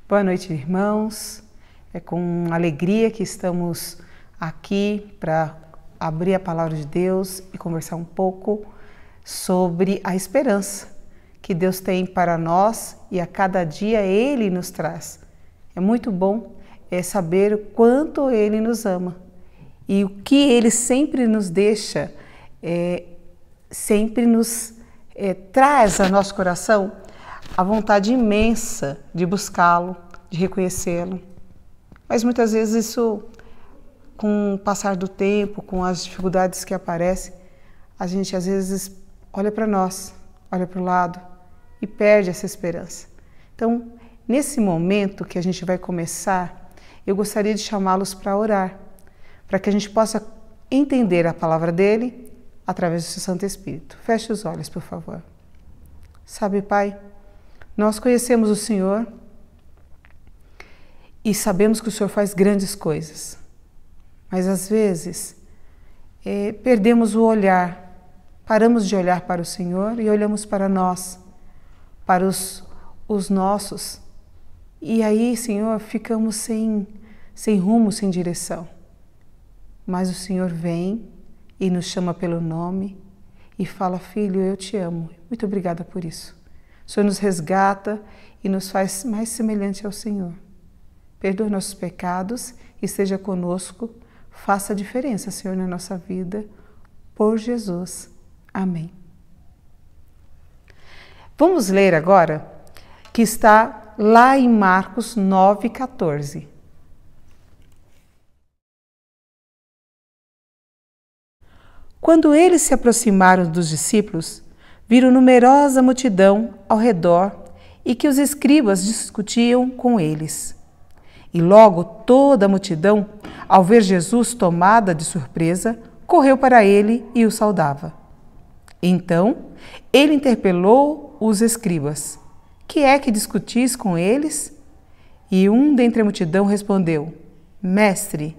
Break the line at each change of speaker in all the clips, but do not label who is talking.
Boa noite, irmãos. É com alegria que estamos aqui para abrir a palavra de Deus e conversar um pouco sobre a esperança que Deus tem para nós e a cada dia Ele nos traz. É muito bom saber o quanto Ele nos ama e o que Ele sempre nos deixa, sempre nos traz ao nosso coração a vontade imensa de buscá-lo, de reconhecê-lo. Mas muitas vezes isso, com o passar do tempo, com as dificuldades que aparecem, a gente às vezes olha para nós, olha para o lado e perde essa esperança. Então, nesse momento que a gente vai começar, eu gostaria de chamá-los para orar, para que a gente possa entender a palavra dele através do seu Santo Espírito. Feche os olhos, por favor. Sabe, Pai, nós conhecemos o Senhor e sabemos que o Senhor faz grandes coisas, mas às vezes perdemos o olhar, paramos de olhar para o Senhor e olhamos para nós, para os nossos, e aí, Senhor, ficamos sem rumo, sem direção. Mas o Senhor vem e nos chama pelo nome e fala: filho, eu te amo. Muito obrigada por isso. O Senhor nos resgata e nos faz mais semelhante ao Senhor. Perdoa nossos pecados e esteja conosco. Faça a diferença, Senhor, na nossa vida. Por Jesus. Amém. Vamos ler agora, que está lá em Marcos 9,14. Quando eles se aproximaram dos discípulos, viram numerosa multidão ao redor e que os escribas discutiam com eles. E logo toda a multidão, ao ver Jesus tomada de surpresa, correu para ele e o saudava. Então ele interpelou os escribas: que é que discutis com eles? E um dentre a multidão respondeu: Mestre,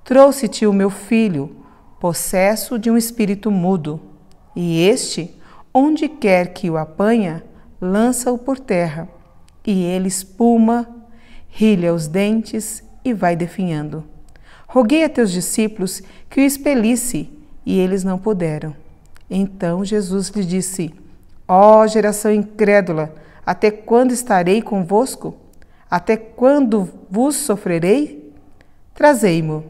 trouxe-te o meu filho, possesso de um espírito mudo, e este, onde quer que o apanha, lança-o por terra, e ele espuma, rilha os dentes e vai definhando. Roguei a teus discípulos que o expelisse, e eles não puderam. Então Jesus lhe disse: Ó geração incrédula, até quando estarei convosco? Até quando vos sofrerei? Trazei-mo.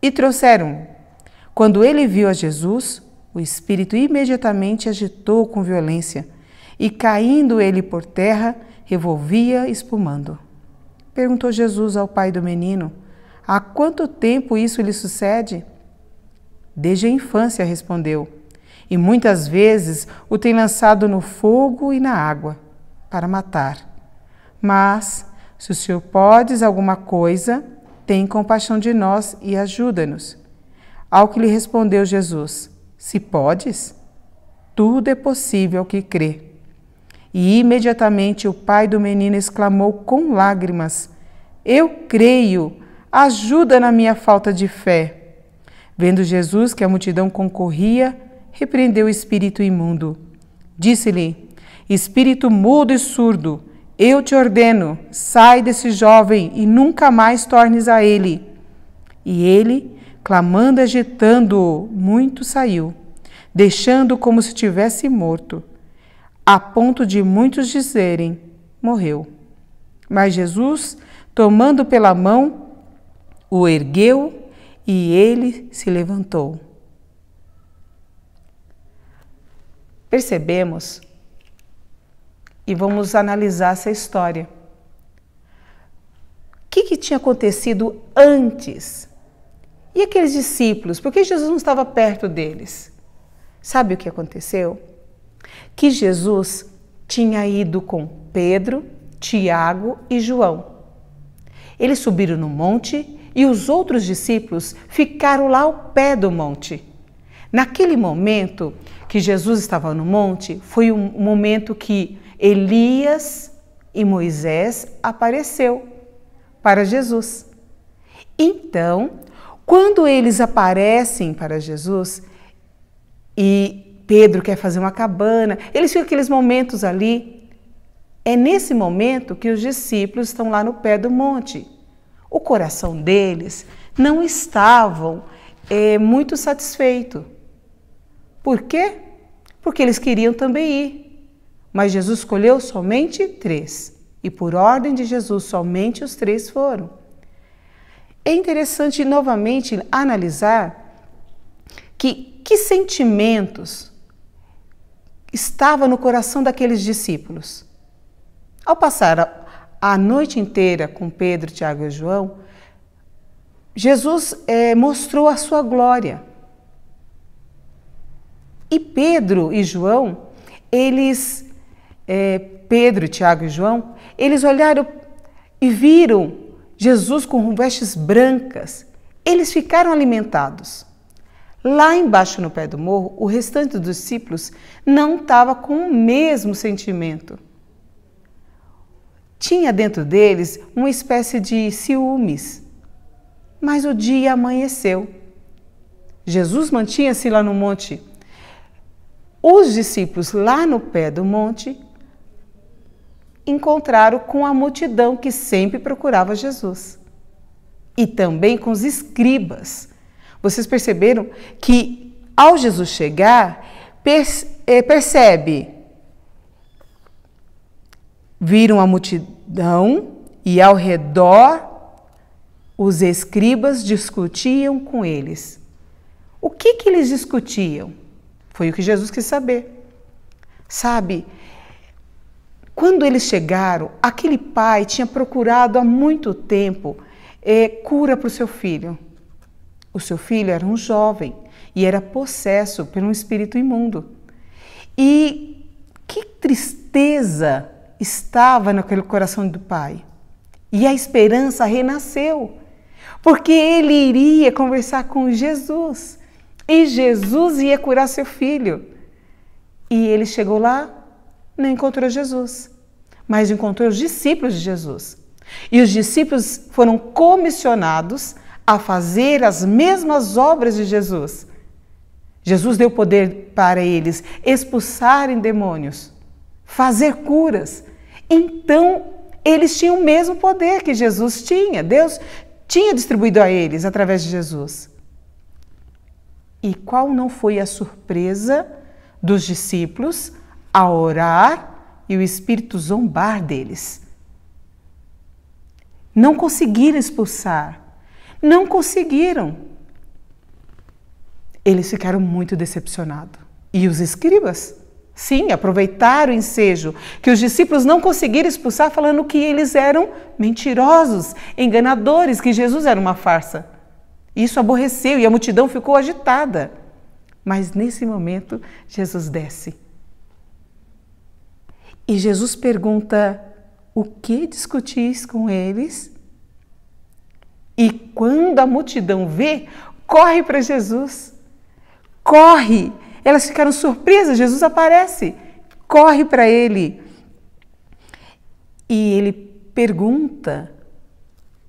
E trouxeram. Quando ele viu a Jesus, o espírito imediatamente agitou com violência, e caindo ele por terra, revolvia espumando. Perguntou Jesus ao pai do menino: há quanto tempo isso lhe sucede? Desde a infância, respondeu, e muitas vezes o tem lançado no fogo e na água, para matar. Mas, se o Senhor podes alguma coisa, tem compaixão de nós e ajuda-nos. Ao que lhe respondeu Jesus: se podes, tudo é possível ao que crê. E imediatamente o pai do menino exclamou com lágrimas: eu creio, ajuda na minha falta de fé. Vendo Jesus que a multidão concorria, repreendeu o espírito imundo. Disse-lhe: espírito mudo e surdo, eu te ordeno, sai desse jovem e nunca mais tornes a ele. E ele, clamando e agitando-o, muito saiu, deixando como se tivesse morto, a ponto de muitos dizerem: morreu. Mas Jesus, tomando pela mão, o ergueu e ele se levantou. Percebemos e vamos analisar essa história. O que tinha acontecido antes? E aqueles discípulos? Por que Jesus não estava perto deles? Sabe o que aconteceu? Que Jesus tinha ido com Pedro, Tiago e João. Eles subiram no monte e os outros discípulos ficaram lá ao pé do monte. Naquele momento que Jesus estava no monte, foi um momento que Elias e Moisés apareceu para Jesus. Então, quando eles aparecem para Jesus e Pedro quer fazer uma cabana, eles ficam aqueles momentos ali É nesse momento que os discípulos estão lá no pé do monte. O coração deles não estavam muito satisfeito. Por quê? Porque eles queriam também ir. Mas Jesus escolheu somente 3. E por ordem de Jesus, somente os 3 foram. É interessante novamente analisar que sentimentos estavam no coração daqueles discípulos. Ao passar a noite inteira com Pedro, Tiago e João, Jesus mostrou a sua glória. E Pedro e João, Pedro, Tiago e João, eles olharam e viram Jesus com vestes brancas. Eles ficaram alimentados. Lá embaixo no pé do morro, o restante dos discípulos não estava com o mesmo sentimento. Tinha dentro deles uma espécie de ciúmes. Mas o dia amanheceu. Jesus mantinha-se lá no monte. Os discípulos lá no pé do monte encontraram com a multidão que sempre procurava Jesus. E também com os escribas. Vocês perceberam que ao Jesus chegar, viram a multidão e ao redor os escribas discutiam com eles. O que eles discutiam? Foi o que Jesus quis saber. Sabe, quando eles chegaram, aquele pai tinha procurado há muito tempo cura para o seu filho. O seu filho era um jovem e era possesso por um espírito imundo. E que tristeza estava naquele coração do pai. E a esperança renasceu, porque ele iria conversar com Jesus. E Jesus ia curar seu filho. E ele chegou lá, não encontrou Jesus, mas encontrou os discípulos de Jesus. E os discípulos foram comissionados a fazer as mesmas obras de Jesus. Jesus deu poder para eles expulsarem demônios, fazer curas. Então, eles tinham o mesmo poder que Jesus tinha. Deus tinha distribuído a eles através de Jesus. E qual não foi a surpresa dos discípulos a orar e o Espírito zombar deles? Não conseguiram expulsar. Não conseguiram. Eles ficaram muito decepcionados. E os escribas? Sim, aproveitaram o ensejo que os discípulos não conseguiram expulsar, falando que eles eram mentirosos, enganadores, que Jesus era uma farsa. Isso aborreceu e a multidão ficou agitada. Mas nesse momento, Jesus desce. E Jesus pergunta: o que discutis com eles? E quando a multidão vê, corre para Jesus. Corre! Elas ficaram surpresas, Jesus aparece. Corre para ele. E ele pergunta,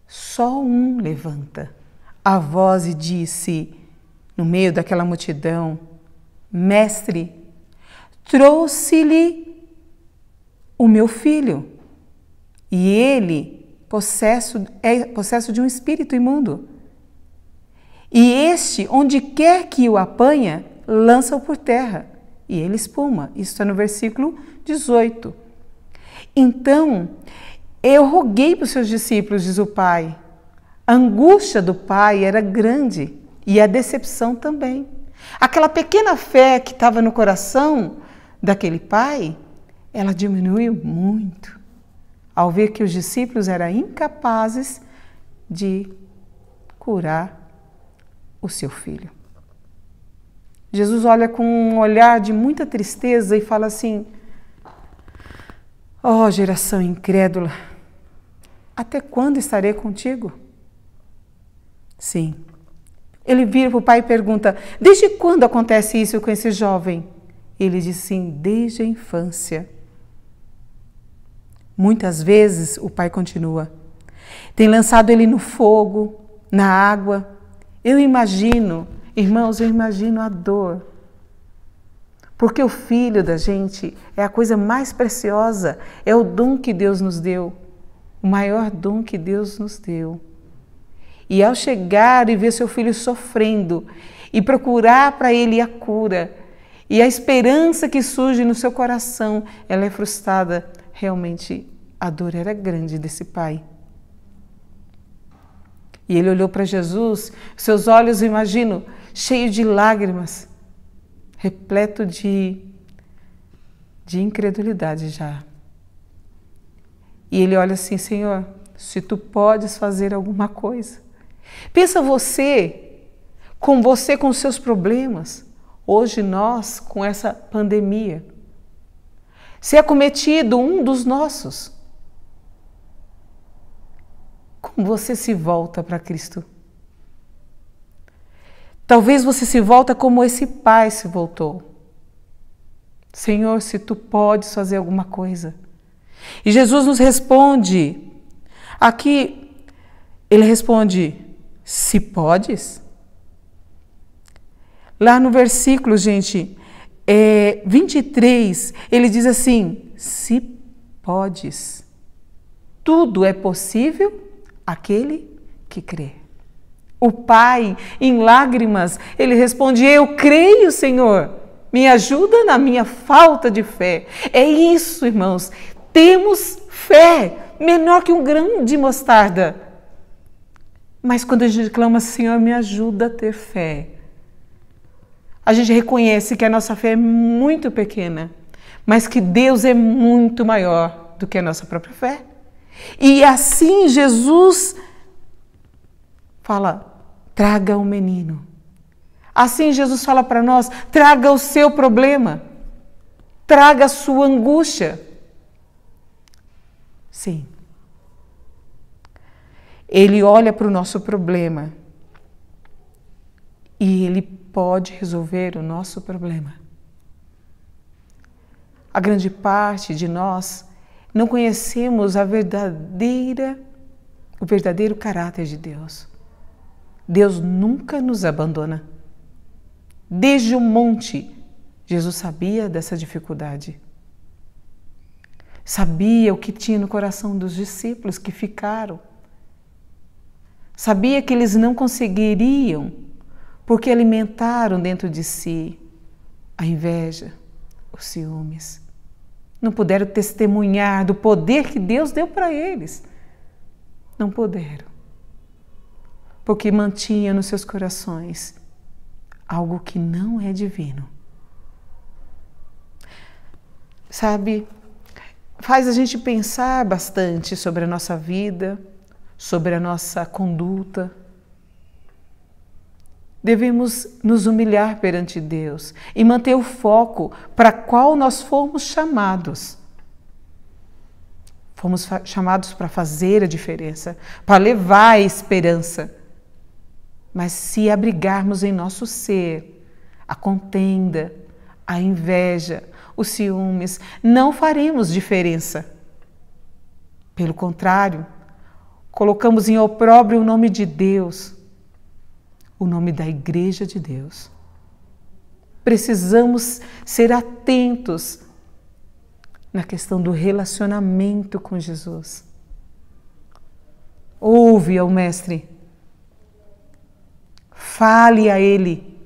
só um levanta a voz e disse, no meio daquela multidão: Mestre, trouxe-lhe o meu filho, e ele é possesso de um espírito imundo. E este, onde quer que o apanha, lança-o por terra, e ele espuma. Isso está no versículo 18. Então, eu roguei para os seus discípulos, diz o pai. A angústia do pai era grande e a decepção também. Aquela pequena fé que estava no coração daquele pai, ela diminuiu muito ao ver que os discípulos eram incapazes de curar o seu filho. Jesus olha com um olhar de muita tristeza e fala assim: ó geração incrédula, até quando estarei contigo? Sim. Ele vira para o pai e pergunta: desde quando acontece isso com esse jovem? Ele diz sim, desde a infância. Muitas vezes, o pai continua, tem lançado ele no fogo, na água. Eu imagino, irmãos, eu imagino a dor. Porque o filho da gente é a coisa mais preciosa, é o dom que Deus nos deu, o maior dom que Deus nos deu. E ao chegar e ver seu filho sofrendo e procurar para ele a cura e a esperança que surge no seu coração, ela é frustrada. Realmente a dor era grande desse pai. E ele olhou para Jesus, seus olhos, imagino, cheios de lágrimas, repleto de incredulidade já. E ele olha assim: Senhor, se tu podes fazer alguma coisa. Pensa você com os seus problemas. Hoje nós, com essa pandemia, se é cometido um dos nossos, como você se volta para Cristo? Talvez você se volta como esse pai se voltou. Senhor, se tu podes fazer alguma coisa. E Jesus nos responde, aqui ele responde, se podes. Lá no versículo, gente, 23, ele diz assim, se podes. Tudo é possível aquele que crê. O pai, em lágrimas, ele responde, eu creio, Senhor, me ajuda na minha falta de fé. É isso, irmãos, temos fé, menor que um grão de mostarda. Mas quando a gente clama, Senhor, me ajuda a ter fé, a gente reconhece que a nossa fé é muito pequena, mas que Deus é muito maior do que a nossa própria fé. E assim Jesus fala, traga o menino. Assim Jesus fala para nós, traga o seu problema, traga a sua angústia. Sim. Ele olha para o nosso problema e ele pode resolver o nosso problema. A grande parte de nós não conhecemos o verdadeiro caráter de Deus. Deus nunca nos abandona. Desde o monte, Jesus sabia dessa dificuldade. Sabia o que tinha no coração dos discípulos que ficaram. Sabia que eles não conseguiriam, porque alimentaram dentro de si a inveja, os ciúmes. Não puderam testemunhar do poder que Deus deu para eles. Não puderam. Porque mantinham nos seus corações algo que não é divino. Sabe, faz a gente pensar bastante sobre a nossa vida, sobre a nossa conduta. Devemos nos humilhar perante Deus e manter o foco para qual nós fomos chamados. Fomos chamados para fazer a diferença, para levar a esperança. Mas se abrigarmos em nosso ser a contenda, a inveja, os ciúmes, não faremos diferença. Pelo contrário, colocamos em opróbrio o nome de Deus, o nome da Igreja de Deus. Precisamos ser atentos na questão do relacionamento com Jesus. Ouve ao Mestre, fale a Ele,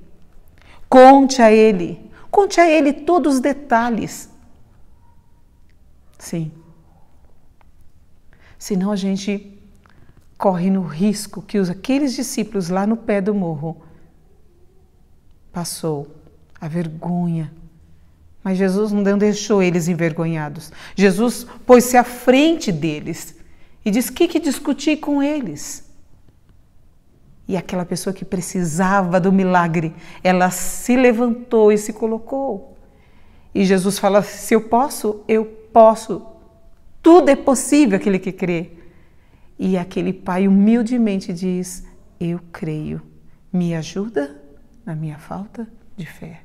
conte a Ele todos os detalhes. Sim. Senão a gente corre no risco que aqueles discípulos lá no pé do morro passou a vergonha. Mas Jesus não deixou eles envergonhados. Jesus pôs-se à frente deles e disse que discutir com eles. E aquela pessoa que precisava do milagre, ela se levantou e se colocou. E Jesus fala, se eu posso, eu posso. Tudo é possível aquele que crê. E aquele pai humildemente diz, eu creio, me ajuda na minha falta de fé.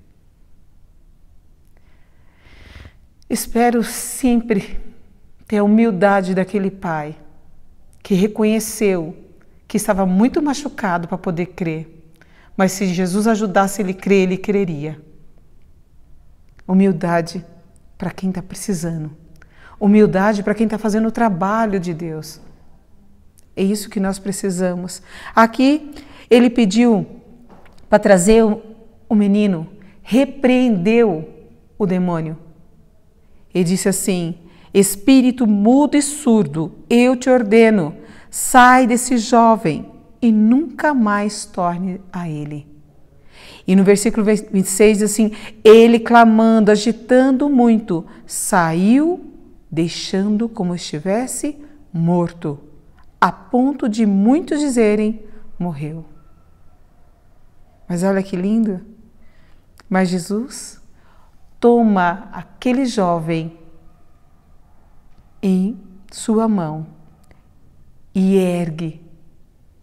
Espero sempre ter a humildade daquele pai que reconheceu que estava muito machucado para poder crer, mas se Jesus ajudasse ele a crer, ele creria. Humildade para quem está precisando. Humildade para quem está fazendo o trabalho de Deus. É isso que nós precisamos. Aqui ele pediu para trazer o menino, repreendeu o demônio. Ele disse assim: espírito mudo e surdo, eu te ordeno, sai desse jovem e nunca mais torne a ele. E no versículo 26 diz assim: ele clamando, agitando muito, saiu, deixando como estivesse morto, a ponto de muitos dizerem, morreu. Mas olha que lindo! Mas Jesus toma aquele jovem em sua mão e ergue,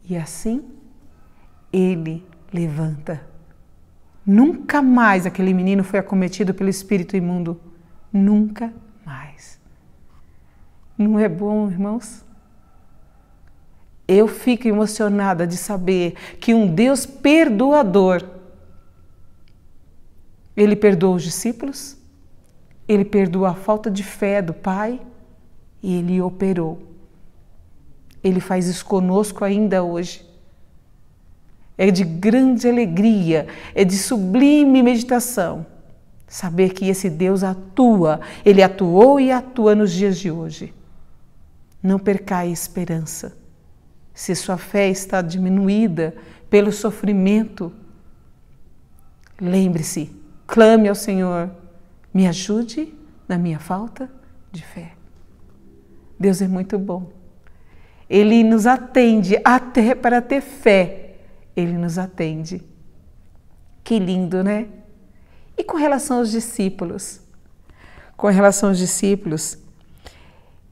e assim ele levanta. Nunca mais aquele menino foi acometido pelo espírito imundo. Nunca mais. Não é bom, irmãos? Eu fico emocionada de saber que um Deus perdoador, Ele perdoa os discípulos, Ele perdoa a falta de fé do Pai e Ele operou. Ele faz isso conosco ainda hoje. É de grande alegria, é de sublime meditação saber que esse Deus atua, Ele atuou e atua nos dias de hoje. Não percai a esperança. Se sua fé está diminuída pelo sofrimento, lembre-se, clame ao Senhor, me ajude na minha falta de fé. Deus é muito bom. Ele nos atende até para ter fé. Ele nos atende. Que lindo, né? E com relação aos discípulos? Com relação aos discípulos,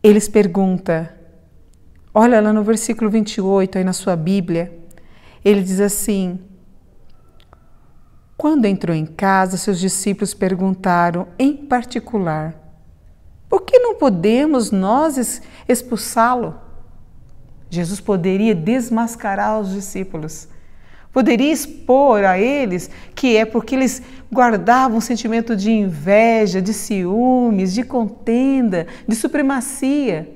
eles perguntam, olha lá no versículo 28, aí na sua Bíblia, ele diz assim: quando entrou em casa, seus discípulos perguntaram em particular, por que não podemos nós expulsá-lo? Jesus poderia desmascarar os discípulos, poderia expor a eles que é porque eles guardavam um sentimento de inveja, de ciúmes, de contenda, de supremacia.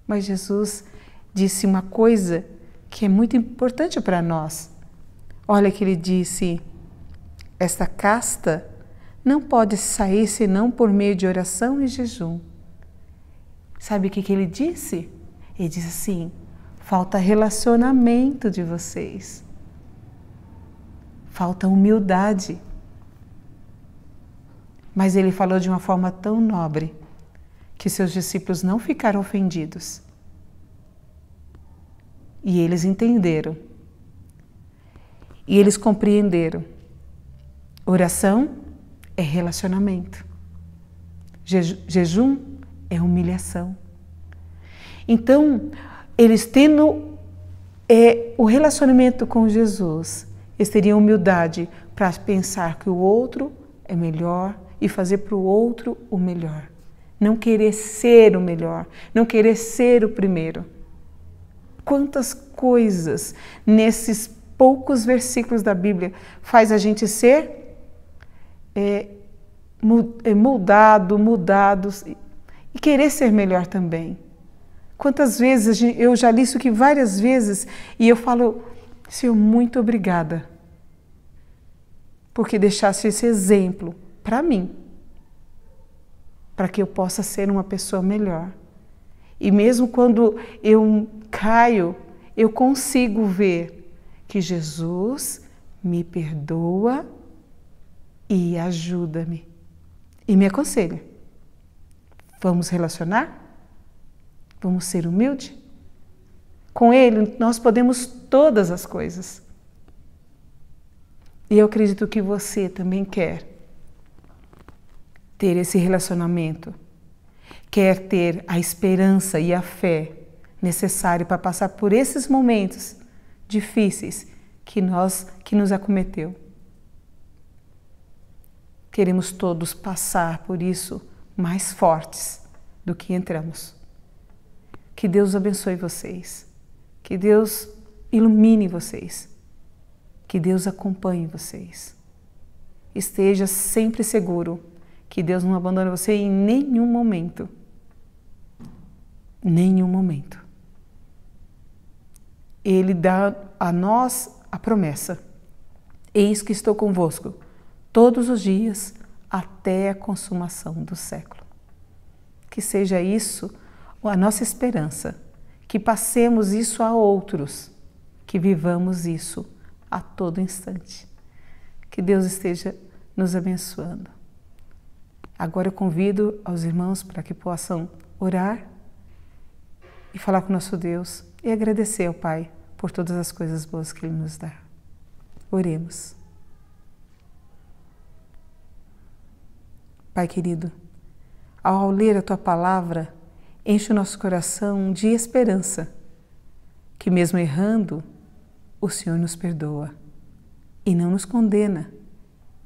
Mas Jesus disse uma coisa que é muito importante para nós. Olha que ele disse: esta casta não pode sair senão por meio de oração e jejum. Sabe o que ele disse? Ele disse assim: falta relacionamento de vocês. Falta humildade. Mas ele falou de uma forma tão nobre que seus discípulos não ficaram ofendidos. E eles entenderam. E eles compreenderam. Oração é relacionamento. Jejum é humilhação. Então, eles tendo o relacionamento com Jesus, eles teriam humildade para pensar que o outro é melhor e fazer para o outro o melhor. Não querer ser o melhor, não querer ser o primeiro. Quantas coisas nesses poucos versículos da Bíblia faz a gente ser moldados e querer ser melhor também. Quantas vezes eu já li isso aqui várias vezes e eu falo, Senhor, muito obrigada, porque deixaste esse exemplo para mim, para que eu possa ser uma pessoa melhor. E mesmo quando eu caio, eu consigo ver que Jesus me perdoa e ajuda-me e me aconselha. Vamos relacionar? Vamos ser humildes? Com Ele nós podemos todas as coisas. E eu acredito que você também quer ter esse relacionamento, quer ter a esperança e a fé necessária para passar por esses momentos difíceis que nos acometeu. Queremos todos passar por isso mais fortes do que entramos. Que Deus abençoe vocês, que Deus ilumine vocês, que Deus acompanhe vocês. Esteja sempre seguro que Deus não abandona você em nenhum momento. Nenhum momento. Ele dá a nós a promessa: eis que estou convosco todos os dias até a consumação do século. Que seja isso a nossa esperança, que passemos isso a outros, que vivamos isso a todo instante. Que Deus esteja nos abençoando. Agora eu convido aos irmãos para que possam orar e falar com o nosso Deus e agradecer ao Pai por todas as coisas boas que Ele nos dá. Oremos. Pai querido, ao ler a Tua palavra, enche o nosso coração de esperança, que mesmo errando, o Senhor nos perdoa e não nos condena,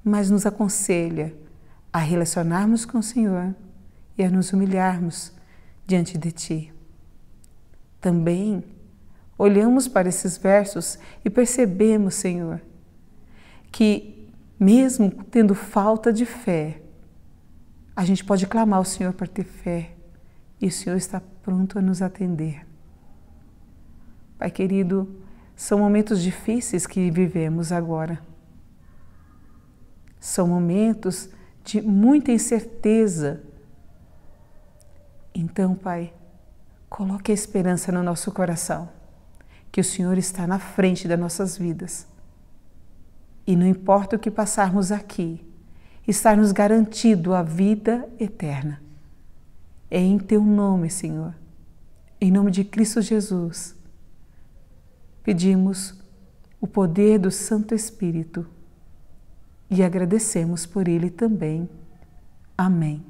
mas nos aconselha a relacionarmos com o Senhor e a nos humilharmos diante de Ti. Também olhamos para esses versos e percebemos, Senhor, que mesmo tendo falta de fé, a gente pode clamar ao Senhor para ter fé e o Senhor está pronto a nos atender. Pai querido, são momentos difíceis que vivemos agora. São momentos de muita incerteza. Então, Pai, coloque a esperança no nosso coração, que o Senhor está na frente das nossas vidas. E não importa o que passarmos aqui, está nos garantido a vida eterna. É em Teu nome, Senhor, em nome de Cristo Jesus, pedimos o poder do Santo Espírito e agradecemos por Ele também. Amém.